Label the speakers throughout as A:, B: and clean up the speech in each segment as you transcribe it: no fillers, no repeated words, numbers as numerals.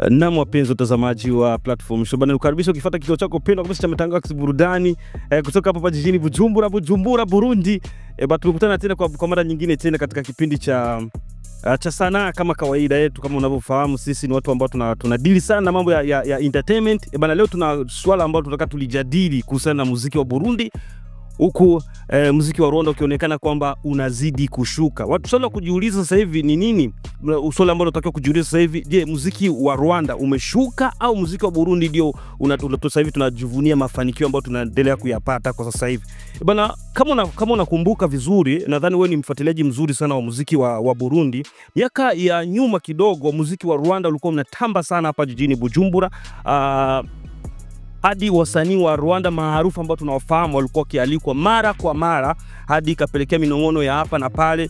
A: Naam, wapenzi watazamaji wa platform Shobana, ukaribisha ukifuata kituo chako pendwa kabisa cha matangazo ya burudani kutoka hapa jijini Bujumbura, Burundi. Tumekutana tena kwa mara nyingine tena katika kipindi cha sanaa kama kawaida yetu. Kama unavyofahamu, sisi ni watu ambao tunadili sana na mambo ya entertainment. Leo tuna swala ambalo tunataka tulijadili kuhusiana na muziki wa Burundi, huku muziki wa Rwanda ukionekana kwamba unazidi kushuka. Watu swala kujiuliza sasa hivi ni nini? Swala ambalo tunatakiwa kujiuliza sasa hivi, je, muziki wa Rwanda umeshuka au muziki wa Burundi ndio sasa hivi tunajivunia mafanikio ambayo tunaendelea kuyapata kwa sasa hivi? Kama unakumbuka vizuri, nadhani wewe ni mfuatiliaji mzuri sana wa muziki wa Burundi. Miaka ya nyuma kidogo, muziki wa Rwanda ulikuwa unatamba sana hapa jijini Bujumbura. Hadi wasanii wa Rwanda maarufu ambao tunawafahamu walikuwa kialikwa mara kwa mara, hadi kapelekea minong'ono ya hapa na pale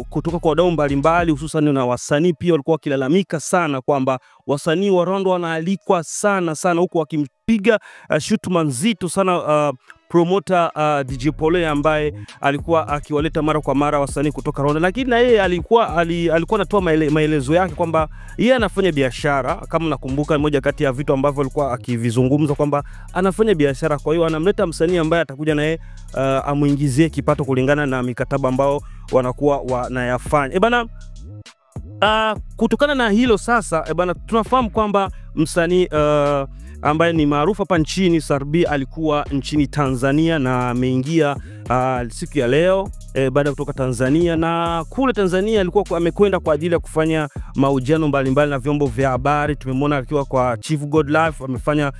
A: kutoka kwa wadau mbalimbali, hususan na wasanii pia walikuwa kilalamika sana kwamba wasanii wa Rwanda wanaalikwa sana huku wakimpiga shutuma nzito sana promoter DJ Pole, ambaye alikuwa akiwaleta mara kwa mara wasanii kutoka Rwanda. Lakini na yeye alikuwa anatoa maelezo yake kwamba yeye anafanya biashara. Kama nakumbuka, moja kati ya vitu ambavyo alikuwa akivizungumza kwamba anafanya biashara, kwa hiyo anamleta msanii ambaye atakuja na yeye amuingizie kipato kulingana na mikataba ambao wanakuwa wanayafanya. Kutokana na hilo sasa, tunafahamu kwamba msanii ambaye ni maarufu hapa nchini, Sarbi, alikuwa nchini Tanzania na ameingia siku ya leo baada kutoka Tanzania, na kule Tanzania alikuwa amekwenda kwa ajili ya kufanya mahojiano mbalimbali na vyombo vya habari. Tumemwona akiwa kwa Chief Godlife, amefanya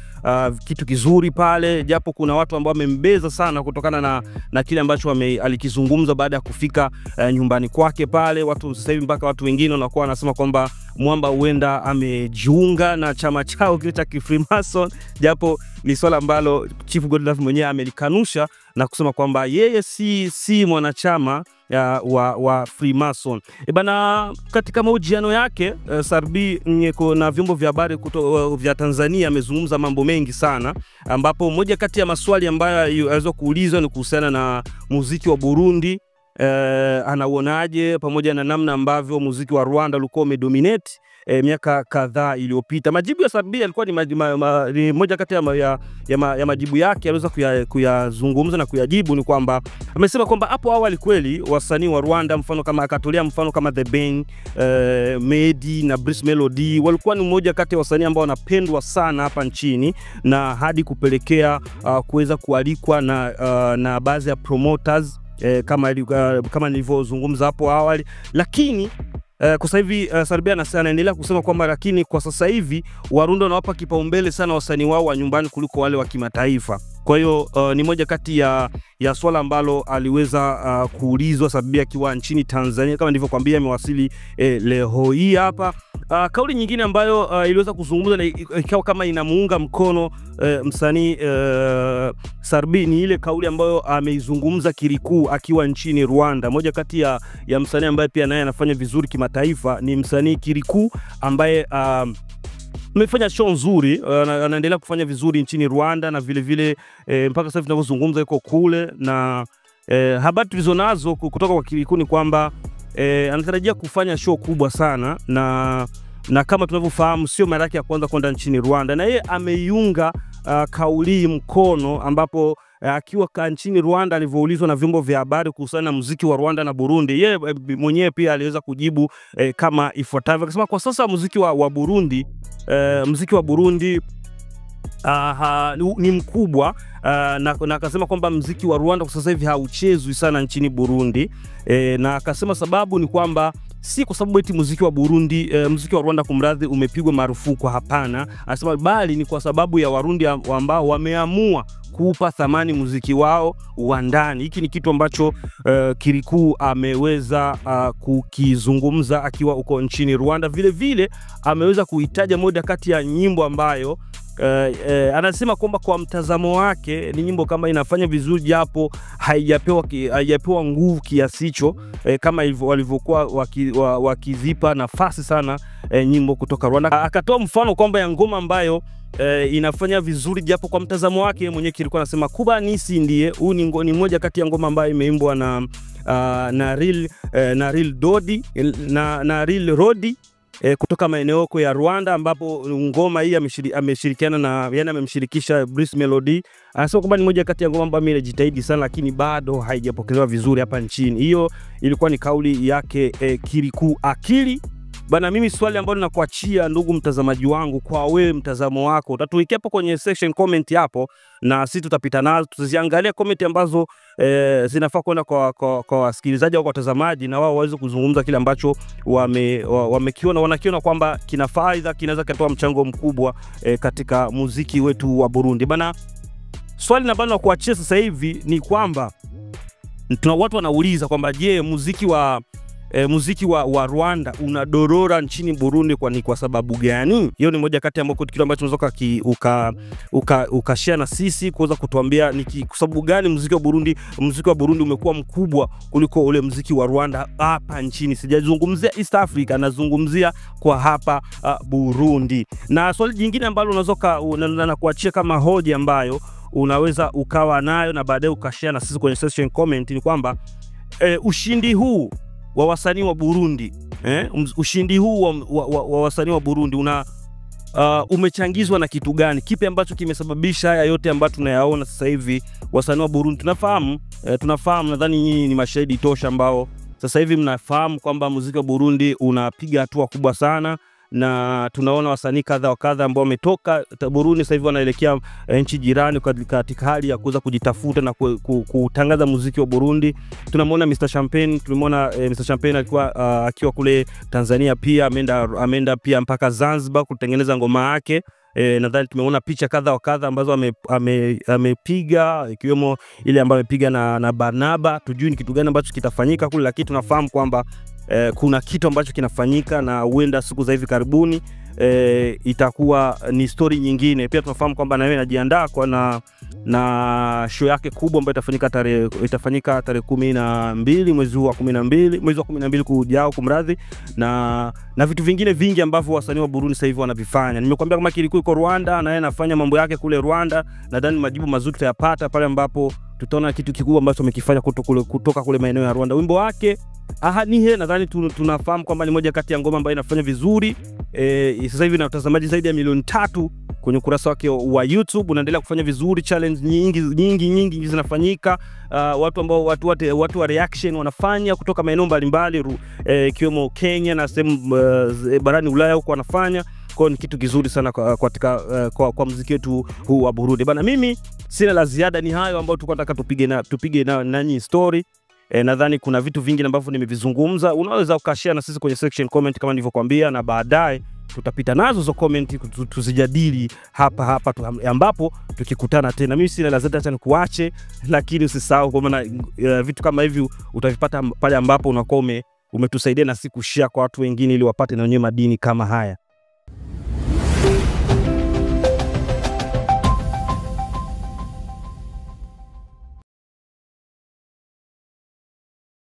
A: kitu kizuri pale, japo kuna watu ambao wamembeza sana kutokana na kile ambacho alikizungumza baada ya kufika nyumbani kwake pale. Watu sasa hivi mpaka watu wengine wanakuwa wanasema kwamba mwamba huenda amejiunga na chama chao kile cha Freemason, japo ni swala ambalo Chief Godlife mwenyewe amelikanusha na kusema kwamba yeye si mwanachama wa Freemason. Katika mahojiano yake, Sarbi na vyombo vya habari vya Tanzania amezungumza mambo mengi sana, ambapo moja kati ya maswali ambayo aliweza kuulizwa ni kuhusiana na muziki wa Burundi. Anauonaje pamoja na namna ambavyo muziki wa Rwanda ulikuwa umedominate miaka kadhaa iliyopita. Majibu ya Sarbi yalikuwa ni moja kati ya majibu yake aliweza kuyazungumza na kuyajibu, ni kwamba amesema kwamba hapo awali kweli wasanii wa Rwanda, mfano kama The Ben, Medi na Brice Melody walikuwa ni mmoja kati ya wasanii ambao wanapendwa sana hapa nchini, na hadi kupelekea kuweza kualikwa na baadhi ya promoters kama nilivyozungumza hapo awali. Lakini kwa sasa hivi Sarbi anaendelea kusema kwamba lakini kwa sasa hivi Warundi wanawapa kipaumbele sana wasanii wao wa nyumbani kuliko wale wa kimataifa. Kwa hiyo ni moja kati ya swala ambalo aliweza kuulizwa Sarbi akiwa nchini Tanzania. Kama nilivyokuambia, amewasili leo hii hapa. Kauli nyingine ambayo iliweza kuzungumza na ikawa kama inamuunga mkono msanii Sarbi ni ile kauli ambayo ameizungumza Kirikou akiwa nchini Rwanda. Moja kati ya msanii ambaye pia naye anafanya vizuri kimataifa ni msanii Kirikou, ambaye amefanya show nzuri, anaendelea kufanya vizuri nchini Rwanda, na vile mpaka sasa tunavyozungumza yuko kule. Na habari tulizonazo kutoka kwa Kirikou ni kwamba anatarajia kufanya show kubwa sana, na kama tunavyofahamu sio mara yake ya kwanza kwenda nchini Rwanda, na yeye ameiunga kauli mkono, ambapo akiwa nchini Rwanda alivyoulizwa na vyombo vya habari kuhusiana na muziki wa Rwanda na Burundi, yeye mwenyewe pia aliweza kujibu kama ifuatavyo. Akasema kwa sasa muziki wa Burundi ni mkubwa, na akasema kwamba muziki wa Rwanda kwa sasa hivi hauchezwi sana nchini Burundi, na akasema sababu ni kwamba si kwa sababu eti muziki wa Rwanda kumradhi umepigwa marufuku, hapana. Anasema bali ni kwa sababu ya Warundi ambao wameamua kuupa thamani muziki wao wa ndani. Hiki ni kitu ambacho Kirikou ameweza kukizungumza akiwa uko nchini Rwanda. Vile ameweza kuitaja moja kati ya nyimbo ambayo anasema kwamba kwa mtazamo wake ni nyimbo kama inafanya vizuri, japo haijapewa nguvu kiasi hicho kama walivyokuwa wakizipa nafasi sana nyimbo kutoka Rwanda. Akatoa mfano kwamba ya ngoma ambayo inafanya vizuri japo kwa mtazamo wake mwenyewe Kirikou anasema Kuba Nisi ndiye. Huu ni moja kati ya ngoma ambayo imeimbwa na Real Dodi na Real Rodi kutoka maeneo ya Rwanda, ambapo ngoma hii ameshirikiana na, yani amemshirikisha Bruce Melody. Anasema kwamba ni moja kati ya ngoma ambayo imejitahidi sana, lakini bado haijapokelewa vizuri hapa nchini. Hiyo ilikuwa ni kauli yake Kirikou Akili. Bana, mimi swali ambalo nakuachia ndugu mtazamaji wangu, kwa wewe mtazamo wako utatuwekea hapo kwenye section comment hapo, na sisi tutapita nazo, tuziangalia comment ambazo zinafaa kwenda kwa wasikilizaji au kwa watazamaji, na wao waweze kuzungumza kile ambacho wamekiona, wanakiona kwamba kina faida, kinaweza kutoa mchango mkubwa katika muziki wetu wa Burundi. Bana, swali ambalo nakuachia sasa hivi ni kwamba tuna watu wanauliza kwamba je, muziki wa Rwanda unadorora nchini Burundi kwa sababu gani? Hiyo ni moja kati ya kitu ambacho unaweza ukashare na sisi, kuweza kutuambia ni kwa sababu gani muziki wa Burundi umekuwa mkubwa kuliko ule muziki wa Rwanda hapa nchini. Sijazungumzia East Africa, nazungumzia kwa hapa Burundi. Na swali jingine ambalo unaweza kuachia kama hoja ambayo unaweza ukawa nayo na baadaye ukashare na sisi kwenye section comment ni kwamba ushindi huu wa wasanii wa Burundi, ushindi huu wa wasanii wa Burundi umechangizwa na kitu gani? Kipi ambacho kimesababisha haya yote ambayo tunayaona sasa hivi wasanii wa Burundi? Tunafahamu, nadhani nyinyi ni mashahidi tosha ambao sasa hivi mnafahamu kwamba muziki wa Burundi unapiga hatua kubwa sana, na tunaona wasanii kadha wa kadha ambao wametoka Burundi sasa hivi wanaelekea nchi jirani katika hali ya kuweza kujitafuta na kutangaza muziki wa Burundi. Tunamwona Mr Champagne, tulimwona Mr Champagne akiwa kule Tanzania, pia ameenda pia mpaka Zanzibar kutengeneza ngoma yake. Nadhani tumeona picha kadha wa kadha ambazo amepiga, ikiwemo ile ambayo amepiga na Barnaba. Tujui ni kitu gani ambacho kitafanyika kule, lakini tunafahamu kwamba kuna kitu ambacho kinafanyika, na huenda siku za hivi karibuni itakuwa ni story nyingine. Pia tunafahamu kwamba na yeye anajiandaa na show yake kubwa ambayo itafanyika tarehe 12 mwezi wa 12 kujao, kumradhi, na vitu vingine vingi ambavyo wasanii wa Burundi sasa hivi wanavifanya. Nimekuambia kama Kirikou iko Rwanda na yeye anafanya mambo yake kule Rwanda, nadhani majibu mazuri tutayapata pale ambapo tutaona kitu kikubwa ambacho amekifanya kutoka kule maeneo ya Rwanda. Wimbo wake Ahanihe, nadhani tunafahamu kwamba ni moja kati ya ngoma ambayo inafanya vizuri. Sasa hivi na watazamaji zaidi ya milioni 3 kwenye ukurasa wake wa YouTube, unaendelea kufanya vizuri. Challenge nyingi zinafanyika, watu wa reaction wanafanya kutoka maeneo mbalimbali, ikiwemo Kenya na sehemu barani Ulaya huko wanafanya. Kwa ni kitu kizuri sana kwa muziki wetu huu wa Burundi. Bana, mimi sina la ziada, ni hayo ambayo tulikuwa tunataka tupige nanyi story. Nadhani kuna vitu vingi ambavyo nimevizungumza, unaweza ukashare na sisi kwenye section comment kama nilivyokuambia, na baadaye tutapita nazo hizo comment tuzijadili hapa ambapo tukikutana tena. Mimi sina la ziada, acha nikuache, lakini usisahau kwa maana vitu kama hivi utavipata pale ambapo unakuwa umetusaidia na siku share kwa watu wengine ili wapate na wenyewe madini kama haya.